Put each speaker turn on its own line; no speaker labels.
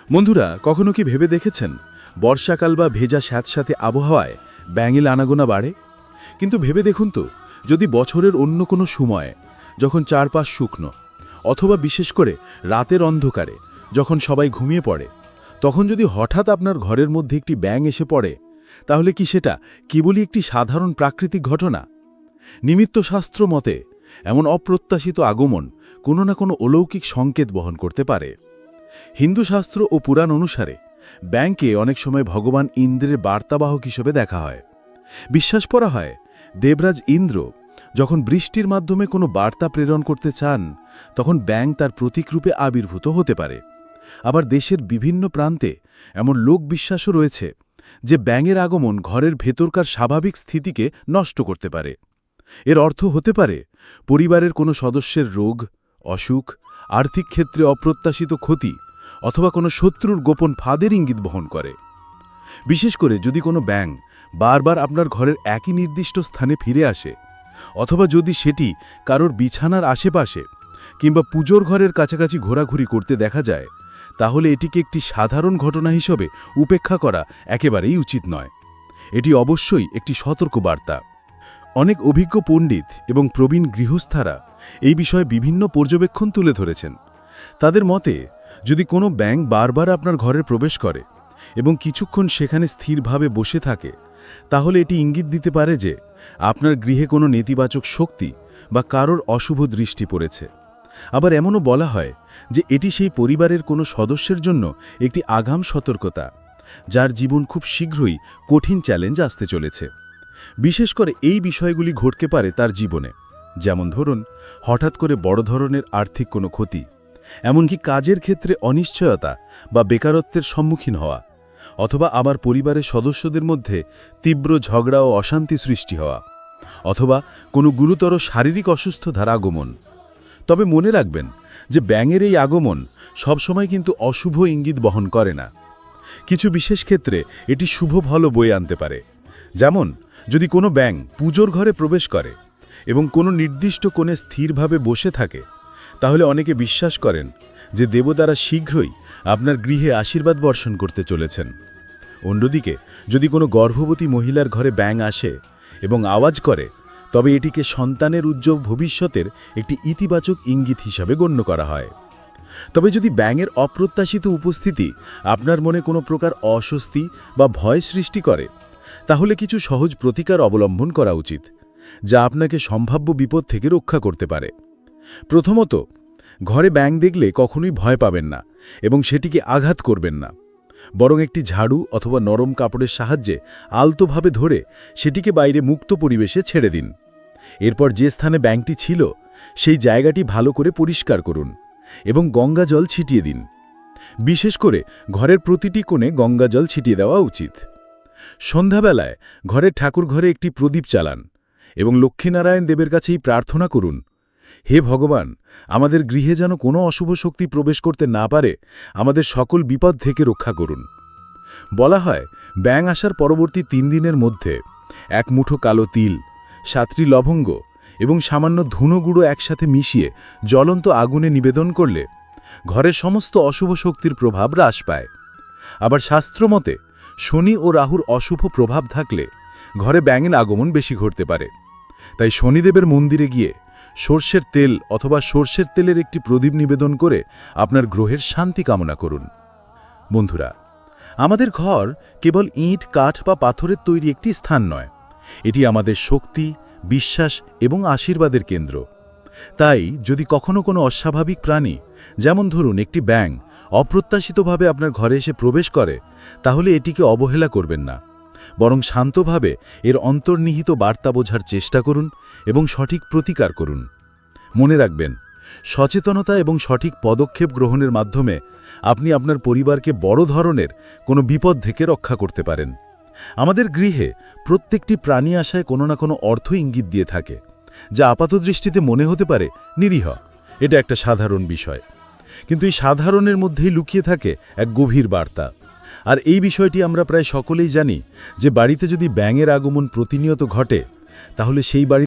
বন্ধুরা, কখনো কি ভেবে দেখেছেন বর্ষাকাল বা ভেজা স্যাঁতস্যাঁতে আবহাওয়ায় ব্যাঙের আনাগোনা বাড়ে? কিন্তু ভেবে দেখুন তো, যদি বছরের অন্য কোনো সময়ে, যখন চারপাশ শুকনো, অথবা বিশেষ করে রাতের অন্ধকারে যখন সবাই ঘুমিয়ে পড়ে, তখন যদি হঠাৎ আপনার ঘরের মধ্যে একটি ব্যাঙ এসে পড়ে, তাহলে কি সেটা কেবলই একটি সাধারণ প্রাকৃতিক ঘটনা? নিমিত্তশাস্ত্র মতে এমন অপ্রত্যাশিত আগমন কোনো না কোনো অলৌকিক সংকেত বহন করতে পারে। হিন্দু শাস্ত্র ও পুরাণ অনুসারে ব্যাঙকে অনেক সময় ভগবান ইন্দ্রের বার্তাবাহক হিসেবে দেখা হয়। বিশ্বাস করা হয়, দেবরাজ ইন্দ্র যখন বৃষ্টির মাধ্যমে কোনো বার্তা প্রেরণ করতে চান, তখন ব্যাঙ তার প্রতীকরূপে আবির্ভূত হতে পারে। আবার দেশের বিভিন্ন প্রান্তে এমন লোকবিশ্বাসও রয়েছে যে ব্যাঙের আগমন ঘরের ভেতরকার স্বাভাবিক স্থিতিকে নষ্ট করতে পারে। এর অর্থ হতে পারে পরিবারের কোনো সদস্যের রোগ, অসুখ, আর্থিক ক্ষেত্রে অপ্রত্যাশিত ক্ষতি, অথবা কোনো শত্রুর গোপন ফাঁদের ইঙ্গিত বহন করে। বিশেষ করে যদি কোনো ব্যাঙ বারবার আপনার ঘরের একই নির্দিষ্ট স্থানে ফিরে আসে, অথবা যদি সেটি কারোর বিছানার আশেপাশে কিংবা পুজোর ঘরের কাছাকাছি ঘোরাঘুরি করতে দেখা যায়, তাহলে এটিকে একটি সাধারণ ঘটনা হিসেবে উপেক্ষা করা একেবারেই উচিত নয়। এটি অবশ্যই একটি সতর্কবার্তা। অনেক অভিজ্ঞ পণ্ডিত এবং প্রবীণ গৃহস্থারা এই বিষয়ে বিভিন্ন পর্যবেক্ষণ তুলে ধরেছেন। তাদের মতে, যদি কোনো ব্যাঙ বারবার আপনার ঘরে প্রবেশ করে এবং কিছুক্ষণ সেখানে স্থিরভাবে বসে থাকে, তাহলে এটি ইঙ্গিত দিতে পারে যে আপনার গৃহে কোনো নেতিবাচক শক্তি বা কারোর অশুভ দৃষ্টি পড়েছে। আবার এমনও বলা হয় যে এটি সেই পরিবারের কোনো সদস্যের জন্য একটি আগাম সতর্কতা, যার জীবন খুব শীঘ্রই কঠিন চ্যালেঞ্জ আসতে চলেছে। বিশেষ করে এই বিষয়গুলি ঘটতে পারে তার জীবনে, যেমন ধরুন হঠাৎ করে বড় ধরনের আর্থিক কোনো ক্ষতি, এমনকি কাজের ক্ষেত্রে অনিশ্চয়তা বা বেকারত্বের সম্মুখীন হওয়া, অথবা আবার পরিবারের সদস্যদের মধ্যে তীব্র ঝগড়া ও অশান্তি সৃষ্টি হওয়া, অথবা কোনো গুরুতর শারীরিক অসুস্থতার আগমন। তবে মনে রাখবেন যে ব্যাঙের এই আগমন সবসময় কিন্তু অশুভ ইঙ্গিত বহন করে না। কিছু বিশেষ ক্ষেত্রে এটি শুভ ফলও বয়ে আনতে পারে। যেমন যদি কোনো ব্যাঙ পুজোর ঘরে প্রবেশ করে এবং কোনো নির্দিষ্ট কোণে স্থিরভাবে বসে থাকে, তাহলে অনেকে বিশ্বাস করেন যে দেবতারা শীঘ্রই আপনার গৃহে আশীর্বাদ বর্ষণ করতে চলেছেন। অন্যদিকে যদি কোনো গর্ভবতী মহিলার ঘরে ব্যাঙ আসে এবং আওয়াজ করে, তবে এটিকে সন্তানের উজ্জ্বল ভবিষ্যতের একটি ইতিবাচক ইঙ্গিত হিসাবে গণ্য করা হয়। তবে যদি ব্যাঙের অপ্রত্যাশিত উপস্থিতি আপনার মনে কোনো প্রকার অস্বস্তি বা ভয় সৃষ্টি করে, তাহলে কিছু সহজ প্রতিকার অবলম্বন করা উচিত, যা আপনাকে সম্ভাব্য বিপদ থেকে রক্ষা করতে পারে। প্রথমত, ঘরে ব্যাঙ দেখলে কখনোই ভয় পাবেন না এবং সেটিকে আঘাত করবেন না, বরং একটি ঝাড়ু অথবা নরম কাপড়ের সাহায্যে আলতোভাবে ধরে সেটিকে বাইরে মুক্ত পরিবেশে ছেড়ে দিন। এরপর যে স্থানে ব্যাঙটি ছিল সেই জায়গাটি ভালো করে পরিষ্কার করুন এবং গঙ্গা জল ছিটিয়ে দিন। বিশেষ করে ঘরের প্রতিটি কোণে গঙ্গা জল ছিটিয়ে দেওয়া উচিত। সন্ধ্যাবেলায় ঘরের ঠাকুর ঘরে একটি প্রদীপ চালান এবং লক্ষ্মীনারায়ণ দেবের কাছেই প্রার্থনা করুন, হে ভগবান, আমাদের গৃহে যেন কোনো অশুভ শক্তি প্রবেশ করতে না পারে, আমাদের সকল বিপদ থেকে রক্ষা করুন। বলা হয়, ব্যাঙ আসার পরবর্তী 3 দিনের মধ্যে 1 মুঠো কালো তিল, 7টি লবঙ্গ এবং সামান্য ধুনো গুঁড়ো একসাথে মিশিয়ে জ্বলন্ত আগুনে নিবেদন করলে ঘরের সমস্ত অশুভ শক্তির প্রভাব হ্রাস পায়। আবার শাস্ত্রমতে শনি ও রাহুর অশুভ প্রভাব থাকলে ঘরে ব্যাঙের আগমন বেশি ঘটতে পারে। তাই শনিদেবের মন্দিরে গিয়ে সর্ষের তেল অথবা সর্ষের তেলের একটি প্রদীপ নিবেদন করে আপনার গ্রহের শান্তি কামনা করুন। বন্ধুরা, আমাদের ঘর কেবল ইট, কাঠ বা পাথরের তৈরি একটি স্থান নয়, এটি আমাদের শক্তি, বিশ্বাস এবং আশীর্বাদের কেন্দ্র। তাই যদি কখনো কোনো অস্বাভাবিক প্রাণী, যেমন ধরুন একটি ব্যাঙ, অপ্রত্যাশিতভাবে আপনার ঘরে এসে প্রবেশ করে, তাহলে এটিকে অবহেলা করবেন না, বরং শান্তভাবে এর অন্তর্নিহিত বার্তা বোঝার চেষ্টা করুন এবং সঠিক প্রতিকার করুন। মনে রাখবেন, সচেতনতা এবং সঠিক পদক্ষেপ গ্রহণের মাধ্যমে আপনি আপনার পরিবারকে বড় ধরনের কোনো বিপদ থেকে রক্ষা করতে পারেন। আমাদের গৃহে প্রত্যেকটি প্রাণী আসায় কোনো না কোনো অর্থ ইঙ্গিত দিয়ে থাকে, যা আপাতদৃষ্টিতে মনে হতে পারে নিরীহ। এটা একটা সাধারণ বিষয়, কিন্তু এই সাধারণের মধ্যেই লুকিয়ে থাকে এক গভীর বার্তা। আর এই বিষয়টি আমরা প্রায় সকলেই জানি যে বাড়িতে যদি ব্যাঙের আগমন প্রতিনিয়ত ঘটে, তাহলে সেই বাড়ি